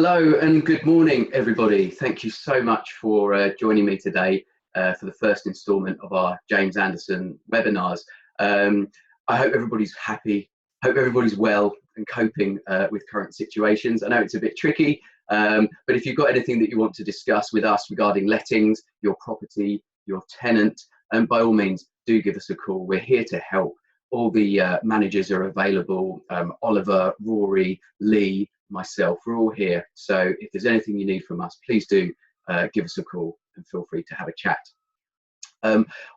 Hello and good morning, everybody. Thank you so much for joining me today for the first instalment of our James Anderson webinars. I hope everybody's happy, hope everybody's well and coping with current situations. I know it's a bit tricky, but if you've got anything that you want to discuss with us regarding lettings, your property, your tenant, by all means, do give us a call. We're here to help. All the managers are available. Oliver, Rory, Lee, myself, we're all here. So if there's anything you need from us, please do give us a call and feel free to have a chat.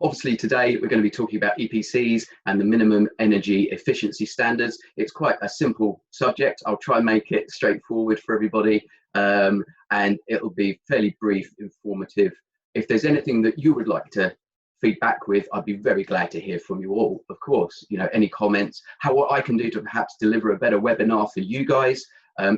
Obviously today we're going to be talking about EPCs and the minimum energy efficiency standards. It's quite a simple subject. I'll try and make it straightforward for everybody, and it'll be fairly brief, informative. If there's anything that you would like to feedback with, I'd be very glad to hear from you all. Of course, you know, any comments, what I can do to perhaps deliver a better webinar for you guys,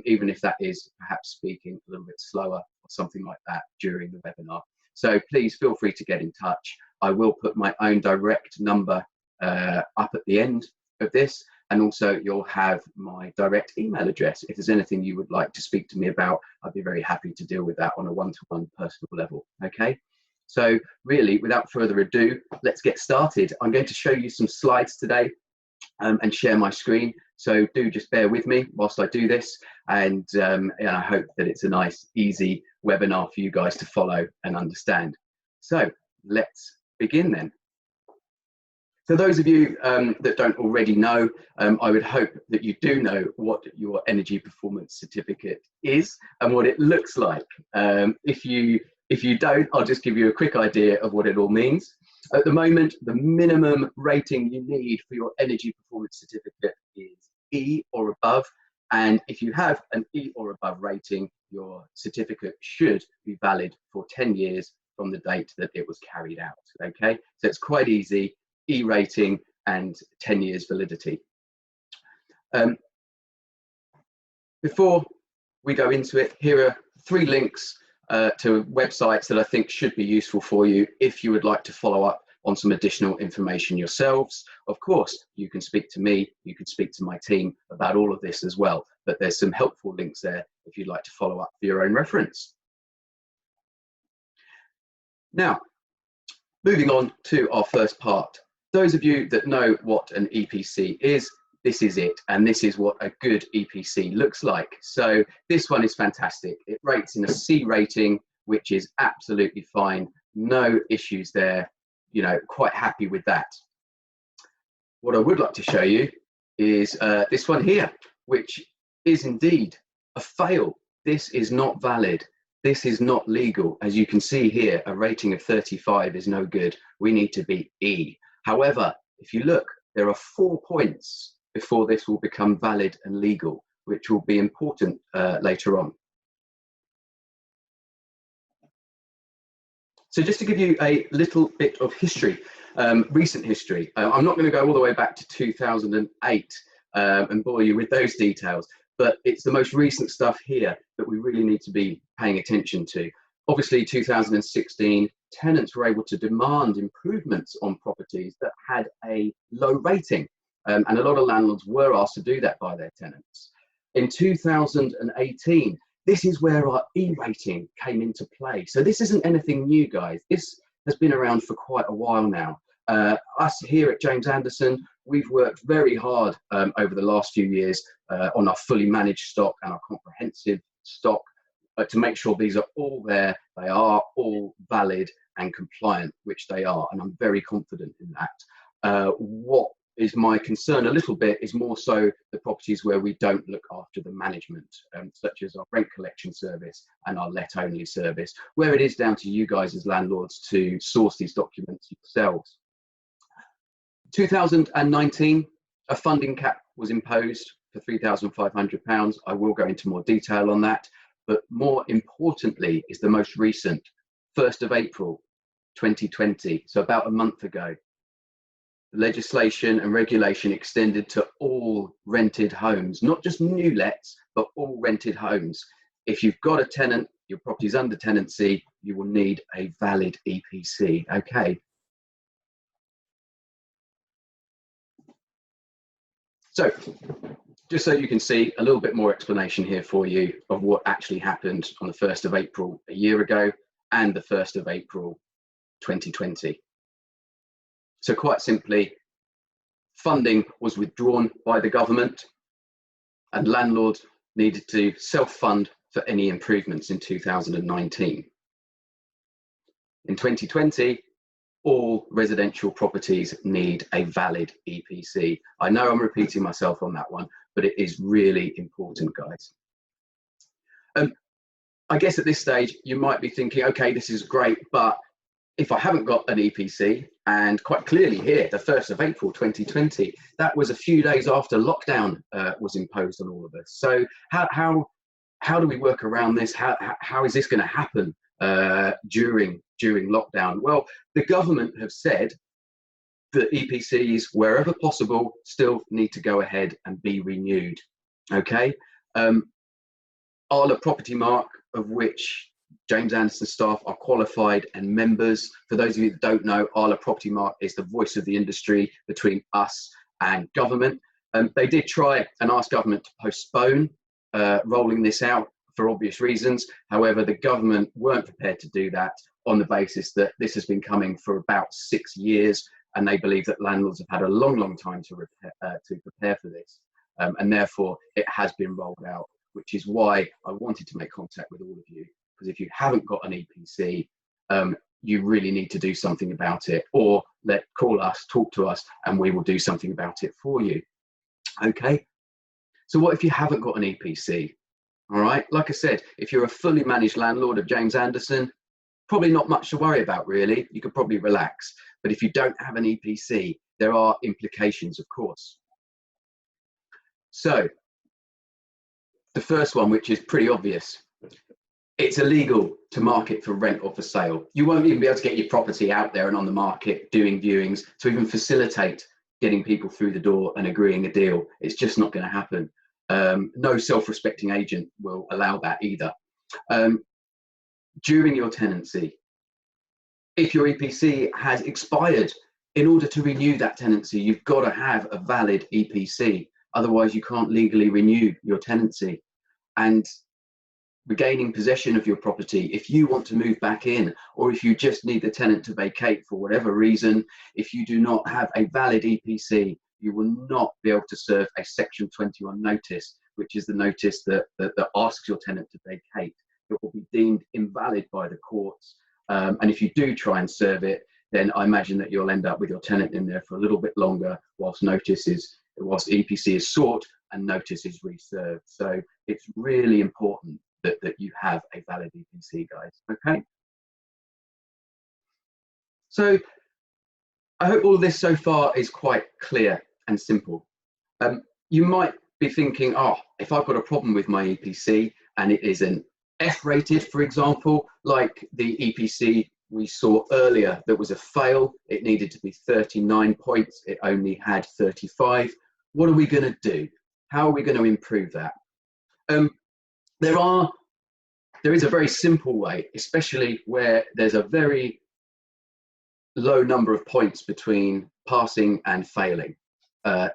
even if that is perhaps speaking a little bit slower or something like that during the webinar. So please feel free to get in touch. I will put my own direct number up at the end of this, and also you'll have my direct email address. If there's anything you would like to speak to me about, I'd be very happy to deal with that on a one-to-one personal level. Okay. So really, without further ado, let's get started. I'm going to show you some slides today and share my screen. So do just bear with me whilst I do this. And I hope that it's a nice, easy webinar for you guys to follow and understand. So let's begin then. So those of you that don't already know, I would hope that you do know what your energy performance certificate is and what it looks like. If you don't, I'll just give you a quick idea of what it all means. At the moment, the minimum rating you need for your energy performance certificate is E or above. And if you have an E or above rating, your certificate should be valid for 10 years from the date that it was carried out. Okay, so it's quite easy, E rating and 10 years validity. Before we go into it, here are 3 links to websites that I think should be useful for you if you would like to follow up on some additional information yourselves. Of course, you can speak to me, you can speak to my team about all of this as well, but there's some helpful links there if you'd like to follow up for your own reference. Now, moving on to our first part. Those of you that know what an EPC is, this is it, and this is what a good EPC looks like. So this one is fantastic. It rates in a C rating, which is absolutely fine. No issues there, you know, quite happy with that. What I would like to show you is this one here, which is indeed a fail. This is not valid. This is not legal. As you can see here, a rating of 35 is no good. We need to be E. However, if you look, there are 4 points before this will become valid and legal, which will be important later on. So just to give you a little bit of history, recent history, I'm not going to go all the way back to 2008 and bore you with those details, but it's the most recent stuff here that we really need to be paying attention to. Obviously, 2016, tenants were able to demand improvements on properties that had a low rating. And a lot of landlords were asked to do that by their tenants. In 2018, this is where our E rating came into play. So this isn't anything new, guys. This has been around for quite a while now. Us here at James Anderson, we've worked very hard over the last few years on our fully managed stock and our comprehensive stock to make sure these are all there. They are all valid and compliant, which they are, and I'm very confident in that. What is my concern a little bit is more so the properties where we don't look after the management, such as our rent collection service and our let only service, where it is down to you guys as landlords to source these documents yourselves. 2019, a funding cap was imposed for £3,500. I will go into more detail on that, but more importantly is the most recent, 1st of April 2020, so about a month ago. Legislation and regulation extended to all rented homes, not just new lets, but all rented homes. If you've got a tenant, your property's under tenancy, you will need a valid EPC. Okay. So just so you can see a little bit more explanation here for you of what actually happened on the 1st of April a year ago and the 1st of April 2020. So quite simply, funding was withdrawn by the government and landlords needed to self-fund for any improvements in 2019. In 2020, all residential properties need a valid EPC. I know I'm repeating myself on that one, but it is really important, guys. I guess at this stage, you might be thinking, okay, this is great, but if I haven't got an EPC, and quite clearly here, the 1st of April 2020, that was a few days after lockdown was imposed on all of us. So how do we work around this? How is this going to happen during lockdown? Well, the government have said that EPCs, wherever possible, still need to go ahead and be renewed. Okay, Arla Property Mark, of which James Anderson staff are qualified and members. For those of you that don't know, Arla Property Mark is the voice of the industry between us and government. They did try and ask government to postpone rolling this out for obvious reasons. However, the government weren't prepared to do that on the basis that this has been coming for about 6 years, and they believe that landlords have had a long time to prepare for this, and therefore it has been rolled out, which is why I wanted to make contact with all of you, because if you haven't got an EPC, you really need to do something about it, or call us, talk to us, and we will do something about it for you. Okay, so what if you haven't got an EPC? All right, like I said, if you're a fully managed landlord of James Anderson, probably not much to worry about, really. You could probably relax. But if you don't have an EPC, there are implications, of course. So the first one, which is pretty obvious, it's illegal to market for rent or for sale. You won't even be able to get your property out there and on the market doing viewings to even facilitate getting people through the door and agreeing a deal. It's just not going to happen. No self-respecting agent will allow that either. During your tenancy, if your EPC has expired, in order to renew that tenancy, you've got to have a valid EPC. Otherwise, you can't legally renew your tenancy. And regaining possession of your property, if you want to move back in, or if you just need the tenant to vacate for whatever reason, if you do not have a valid EPC, you will not be able to serve a Section 21 notice, which is the notice that asks your tenant to vacate. It will be deemed invalid by the courts. And if you do try and serve it, then I imagine that you'll end up with your tenant in there for a little bit longer whilst EPC is sought and notice is reserved. So it's really important that you have a valid EPC, guys. Okay. So I hope all of this so far is quite clear and simple. You might be thinking, oh, if I've got a problem with my EPC and it is an F rated, for example, like the EPC we saw earlier that was a fail, it needed to be 39 points, it only had 35. What are we going to do? How are we going to improve that? There is a very simple way, especially where there's a very low number of points between passing and failing.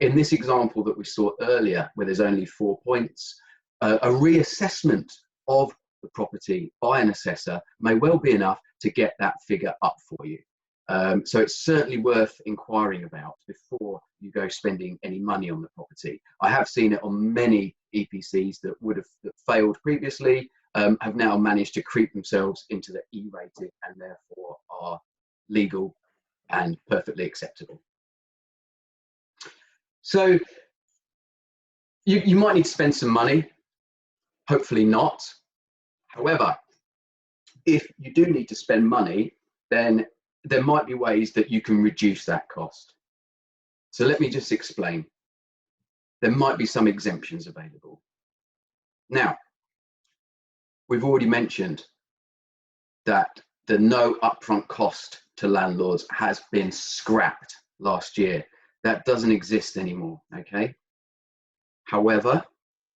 In this example that we saw earlier, where there's only 4 points, a reassessment of the property by an assessor may well be enough to get that figure up for you. So it's certainly worth inquiring about before you go spending any money on the property. I have seen it on many EPCs that failed previously, have now managed to creep themselves into the E-rated and therefore are legal and perfectly acceptable. So you might need to spend some money, hopefully not. However, if you do need to spend money, then there might be ways that you can reduce that cost. So let me just explain. There might be some exemptions available. Now, we've already mentioned that the no upfront cost to landlords has been scrapped last year. That doesn't exist anymore, okay? However,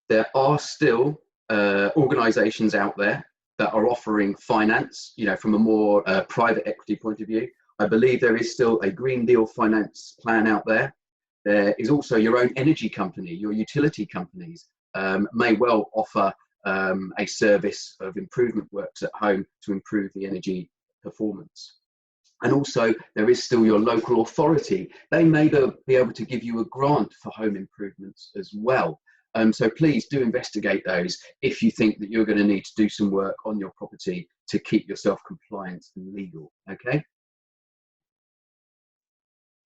there are still organizations out there that are offering finance, from a more private equity point of view. I believe there is still a Green Deal finance plan out there. There is also your own energy company. Your utility companies may well offer a service of improvement works at home to improve the energy performance. And also there is still your local authority. They may be able to give you a grant for home improvements as well. So please do investigate those if you think that you're going to need to do some work on your property to keep yourself compliant and legal, okay?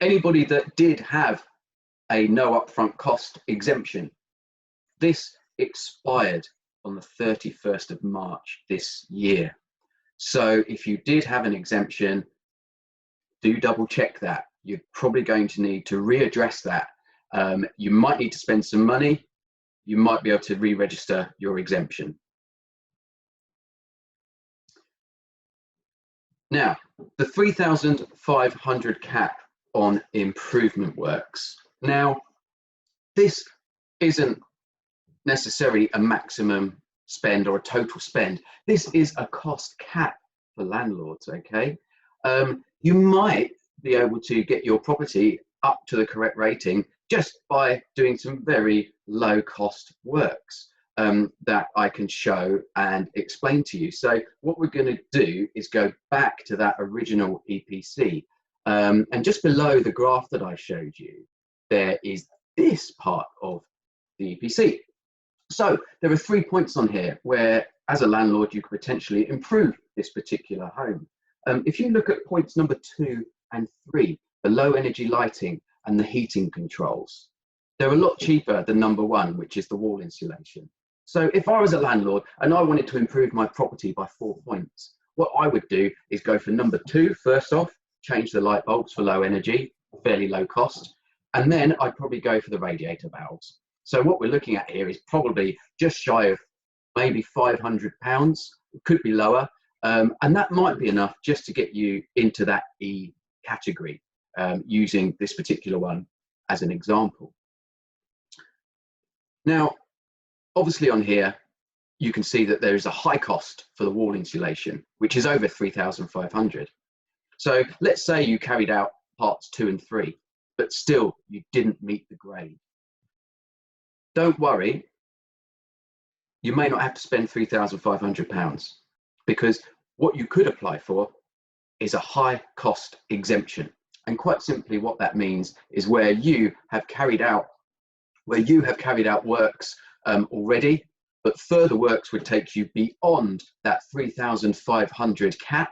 Anybody that did have a no upfront cost exemption, this expired on the 31st of March this year. So if you did have an exemption, do double check that. You're probably going to need to readdress that. You might need to spend some money. You might be able to re-register your exemption. Now, the 3,500 cap on improvement works. Now, this isn't necessarily a maximum spend or a total spend. This is a cost cap for landlords, okay? You might be able to get your property up to the correct rating just by doing some very low cost works that I can show and explain to you. So what we're going to do is go back to that original EPC, and just below the graph that I showed you, there is this part of the EPC. So there are 3 points on here where, as a landlord, you could potentially improve this particular home. If you look at points number 2 and 3, the low energy lighting and the heating controls, they're a lot cheaper than number 1, which is the wall insulation. So if I was a landlord and I wanted to improve my property by 4 points, what I would do is go for number 2 first off, change the light bulbs for low energy, fairly low cost, and then I'd probably go for the radiator valves. So what we're looking at here is probably just shy of maybe £500, it could be lower, and that might be enough just to get you into that E category, using this particular one as an example. Now, obviously on here, you can see that there is a high cost for the wall insulation, which is over 3,500. So let's say you carried out parts 2 and 3, but still you didn't meet the grade. Don't worry, you may not have to spend £3,500, because what you could apply for is a high cost exemption. And quite simply what that means is where you have carried out works already, but further works would take you beyond that 3,500 cap.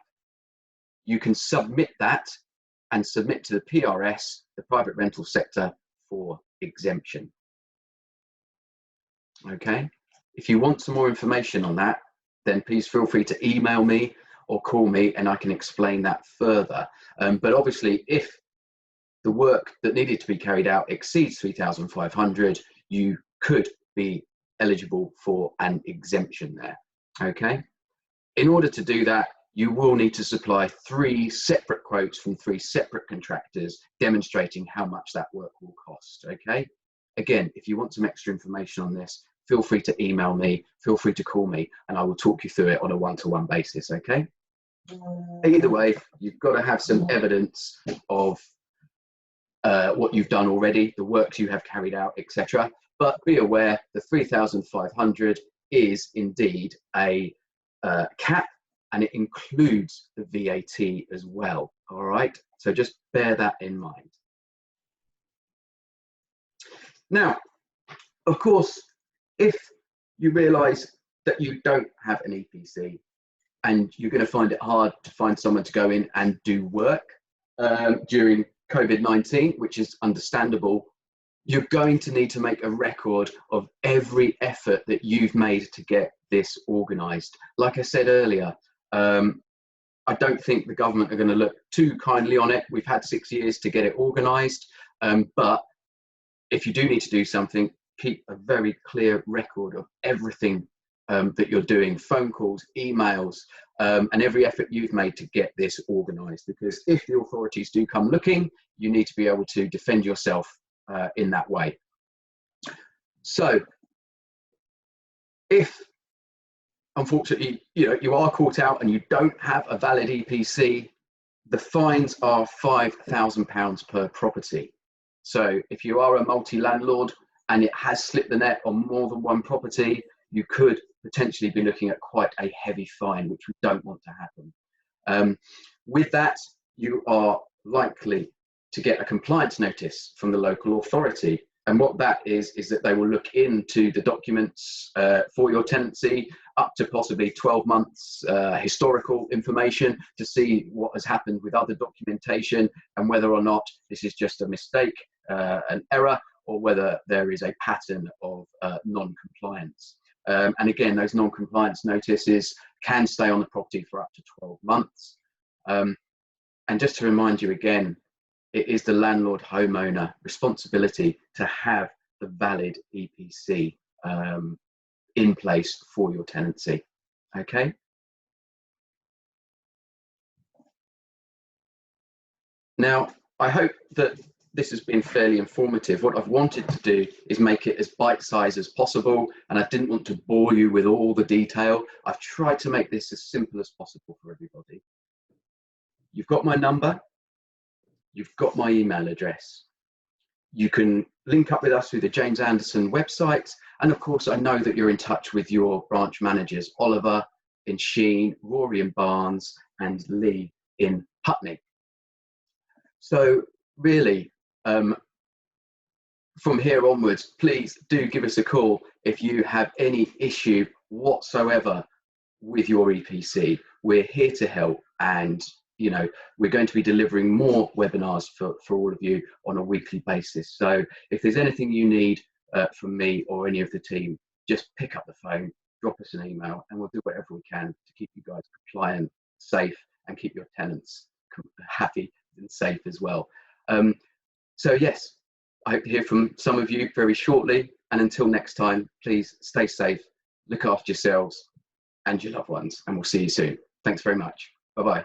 You can submit that and submit to the PRS, the private rental sector, for exemption. Okay, if you want some more information on that, then please feel free to email me or call me and I can explain that further. But obviously, if the work that needed to be carried out exceeds 3,500, you could be eligible for an exemption there. Okay, in order to do that, you will need to supply 3 separate quotes from 3 separate contractors demonstrating how much that work will cost. Okay, again, if you want some extra information on this, feel free to email me, feel free to call me, and I will talk you through it on a one-to-one basis. Okay, either way, you've got to have some evidence of what you've done already, the works you have carried out, etc. But be aware the 3,500 is indeed a cap, and it includes the VAT as well. All right, so just bear that in mind. Now, of course, if you realise that you don't have an EPC and you're going to find it hard to find someone to go in and do work during COVID-19, which is understandable, you're going to need to make a record of every effort that you've made to get this organised. Like I said earlier, I don't think the government are going to look too kindly on it. We've had 6 years to get it organised, but if you do need to do something, keep a very clear record of everything that you're doing, phone calls, emails, and every effort you've made to get this organised. Because if the authorities do come looking, you need to be able to defend yourself in that way. So if unfortunately you are caught out and you don't have a valid EPC, the fines are £5,000 per property. So if you are a multi-landlord and it has slipped the net on more than one property, you could potentially be looking at quite a heavy fine, which we don't want to happen. With that, you are likely to get a compliance notice from the local authority. And what that is that they will look into the documents for your tenancy, up to possibly 12 months historical information, to see what has happened with other documentation and whether or not this is just a mistake, an error, or whether there is a pattern of non-compliance. And again, those non-compliance notices can stay on the property for up to 12 months. And just to remind you again, it is the landlord homeowner responsibility to have the valid EPC in place for your tenancy. Okay. Now, I hope that this has been fairly informative. What I've wanted to do is make it as bite-sized as possible, and I didn't want to bore you with all the detail. I've tried to make this as simple as possible for everybody. You've got my number. You've got my email address. You can link up with us through the James Anderson website. And of course, I know that you're in touch with your branch managers, Oliver in Sheen, Rory in Barnes, and Lee in Putney. So really, from here onwards, please do give us a call if you have any issue whatsoever with your EPC. We're here to help, and you know, we're going to be delivering more webinars for all of you on a weekly basis. So if there's anything you need from me or any of the team, just pick up the phone, drop us an email, and we'll do whatever we can to keep you guys compliant, safe, and keep your tenants happy and safe as well. So yes, I hope to hear from some of you very shortly. And until next time, please stay safe, look after yourselves and your loved ones, and we'll see you soon. Thanks very much. Bye-bye.